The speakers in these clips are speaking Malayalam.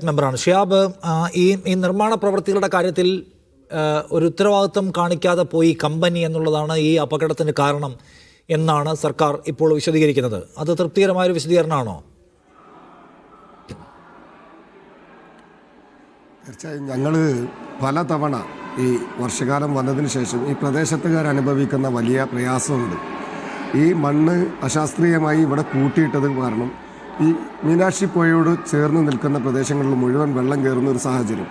മെമ്പറാണ് ഷിയാബ്. ഈ നിർമ്മാണ പ്രവൃത്തികളുടെ കാര്യത്തിൽ ഒരു ഉത്തരവാദിത്വം കാണിക്കാതെ പോയി കമ്പനി എന്നുള്ളതാണ് ഈ അപകടത്തിന് കാരണം എന്നാണ് സർക്കാർ ഇപ്പോൾ വിശദീകരിക്കുന്നത്. അത് തൃപ്തികരമായൊരു വിശദീകരണമാണോ? തീർച്ചയായും ഞങ്ങൾ പലതവണ ഈ വർഷകാലം വന്നതിന് ശേഷം ഈ പ്രദേശത്തുകാർ അനുഭവിക്കുന്ന വലിയ പ്രയാസമുണ്ട്. ഈ മണ്ണ് അശാസ്ത്രീയമായി ഇവിടെ കൂട്ടിയിട്ടത് കാരണം ഈ മീനാക്ഷി പുഴയോട് ചേർന്ന് നിൽക്കുന്ന പ്രദേശങ്ങളിൽ മുഴുവൻ വെള്ളം കയറുന്ന ഒരു സാഹചര്യം,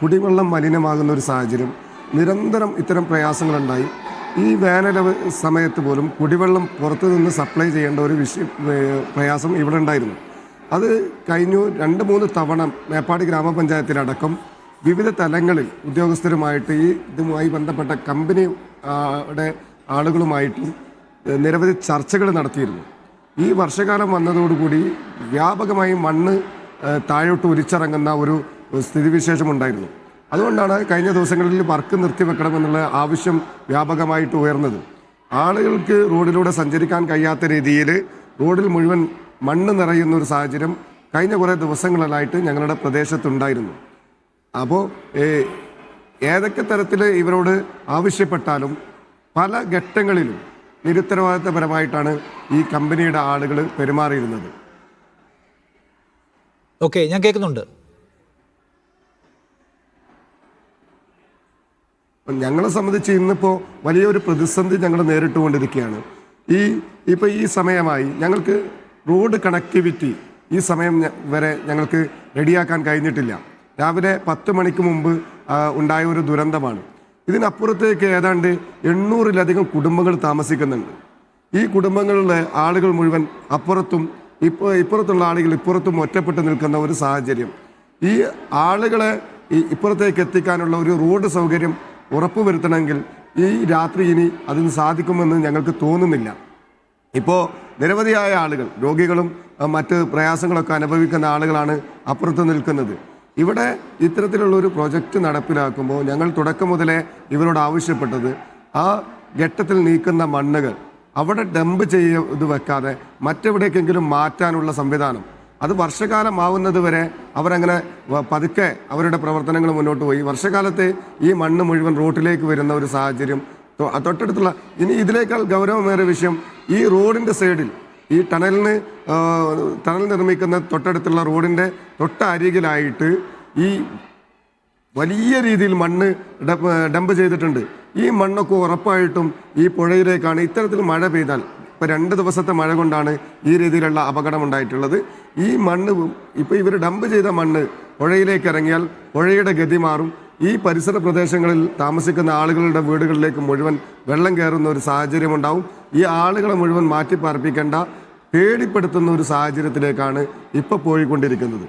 കുടിവെള്ളം മലിനമാകുന്ന ഒരു സാഹചര്യം, നിരന്തരം ഇത്തരം പ്രയാസങ്ങളുണ്ടായി. ഈ വേനൽ സമയത്ത് പോലും കുടിവെള്ളം പുറത്തു നിന്ന് സപ്ലൈ ചെയ്യേണ്ട ഒരു പ്രയാസം ഇവിടെ ഉണ്ടായിരുന്നു. അത് കഴിഞ്ഞു 2-3 തവണ മേപ്പാടി ഗ്രാമപഞ്ചായത്തിലടക്കം വിവിധ തലങ്ങളിൽ ഉദ്യോഗസ്ഥരുമായിട്ട് ഈ ഇതുമായി ബന്ധപ്പെട്ട കമ്പനിയുടെ ആളുകളുമായിട്ടും നിരവധി ചർച്ചകൾ നടത്തിയിരുന്നു. ഈ വർഷകാലം വന്നതോടുകൂടി വ്യാപകമായി മണ്ണ് താഴോട്ട് ഒലിച്ചിറങ്ങുന്ന ഒരു സ്ഥിതിവിശേഷമുണ്ടായിരുന്നു. അതുകൊണ്ടാണ് കഴിഞ്ഞ ദിവസങ്ങളിൽ വർക്ക് നിർത്തിവെക്കണമെന്നുള്ള ആവശ്യം വ്യാപകമായിട്ട് ഉയർന്നത്. ആളുകൾക്ക് റോഡിലൂടെ സഞ്ചരിക്കാൻ കഴിയാത്ത രീതിയിൽ റോഡിൽ മുഴുവൻ മണ്ണ് നിറയുന്ന ഒരു സാഹചര്യം കഴിഞ്ഞ കുറേ ദിവസങ്ങളിലായിട്ട് ഞങ്ങളുടെ പ്രദേശത്തുണ്ടായിരുന്നു. അപ്പോൾ ഏതൊക്കെ തരത്തിൽ ഇവരോട് ആവശ്യപ്പെട്ടാലും പല ഘട്ടങ്ങളിലും നിരുത്തരവാദിത്തപരമായിട്ടാണ് ഈ കമ്പനിയുടെ ആളുകൾ പെരുമാറിയിരുന്നത്. ഓക്കെ, ഞാൻ കേൾക്കുന്നുണ്ട്. ഞങ്ങളെ സംബന്ധിച്ച് ഇന്നിപ്പോൾ വലിയൊരു പ്രതിസന്ധി ഞങ്ങൾ നേരിട്ടുകൊണ്ടിരിക്കുകയാണ്. ഇപ്പോൾ ഈ സമയമായി ഞങ്ങൾക്ക് റോഡ് കണക്ടിവിറ്റി ഈ സമയം വരെ ഞങ്ങൾക്ക് റെഡിയാക്കാൻ കഴിഞ്ഞിട്ടില്ല. രാവിലെ 10 മണിക്ക് മുമ്പ് ഉണ്ടായ ഒരു ദുരന്തമാണ്. ഇതിനപ്പുറത്തേക്ക് ഏതാണ്ട് 800-ലധികം കുടുംബങ്ങൾ താമസിക്കുന്നുണ്ട്. ഈ കുടുംബങ്ങളിലെ ആളുകൾ മുഴുവൻ അപ്പുറത്തും ഇപ്പുറത്തുള്ള ആളുകൾ ഇപ്പുറത്തും ഒറ്റപ്പെട്ട് നിൽക്കുന്ന ഒരു സാഹചര്യം. ഈ ആളുകളെ ഇപ്പുറത്തേക്ക് എത്തിക്കാനുള്ള ഒരു റോഡ് സൗകര്യം ഉറപ്പുവരുത്തണമെങ്കിൽ ഈ രാത്രി ഇനി അതിന് സാധിക്കുമെന്ന് ഞങ്ങൾക്ക് തോന്നുന്നില്ല. ഇപ്പോൾ നിരവധിയായ ആളുകൾ, രോഗികളും മറ്റ് പ്രയാസങ്ങളൊക്കെ അനുഭവിക്കുന്ന ആളുകളാണ് അപ്പുറത്ത് നിൽക്കുന്നത്. ഇവിടെ ഇത്തരത്തിലുള്ളൊരു പ്രൊജക്റ്റ് നടപ്പിലാക്കുമ്പോൾ ഞങ്ങൾ തുടക്കം മുതലേ ഇവരോട് ആവശ്യപ്പെട്ടത് ആ ഘട്ടത്തിൽ നീക്കുന്ന മണ്ണുകൾ അവിടെ ഡംപ് ചെയ്ത് വെക്കാതെ മറ്റെവിടേക്കെങ്കിലും മാറ്റാനുള്ള സംവിധാനം, അത് വർഷകാലമാവുന്നത് വരെ അവരങ്ങനെ പതുക്കെ അവരുടെ പ്രവർത്തനങ്ങൾ മുന്നോട്ട് പോയി. വർഷകാലത്തെ ഈ മണ്ണ് മുഴുവൻ റോഡിലേക്ക് വരുന്ന ഒരു സാഹചര്യം തൊട്ടടുത്തുള്ള ഇനി ഇതിനേക്കാൾ ഗൗരവമേറിയ വിഷയം, ഈ റോഡിൻ്റെ സൈഡിൽ ഈ ടണൽ നിർമ്മിക്കുന്ന തൊട്ടടുത്തുള്ള റോഡിൻ്റെ അരികിലായിട്ട് ഈ വലിയ രീതിയിൽ മണ്ണ് ഡംപ് ചെയ്തിട്ടുണ്ട്. ഈ മണ്ണൊക്കെ ഉറപ്പായിട്ടും ഈ പുഴയിലേക്കാണ്. ഇത്തരത്തിൽ മഴ പെയ്താൽ, ഇപ്പോൾ 2 ദിവസത്തെ മഴ കൊണ്ടാണ് ഈ രീതിയിലുള്ള അപകടം ഉണ്ടായിട്ടുള്ളത്. ഈ മണ്ണ് ഇപ്പോൾ ഇവർ ഡംപ് ചെയ്ത മണ്ണ് പുഴയിലേക്ക് ഇറങ്ങിയാൽ പുഴയുടെ ഗതി മാറും. ഈ പരിസര പ്രദേശങ്ങളിൽ താമസിക്കുന്ന ആളുകളുടെ വീടുകളിലേക്ക് മുഴുവൻ വെള്ളം കയറുന്ന ഒരു സാഹചര്യം ഉണ്ടാവും. ഈ ആളുകളെ മുഴുവൻ മാറ്റിപ്പാർപ്പിക്കേണ്ട, പേടിപ്പെടുത്തുന്ന ഒരു സാഹചര്യത്തിലേക്കാണ് ഇപ്പോൾ പോയിക്കൊണ്ടിരിക്കുന്നത്.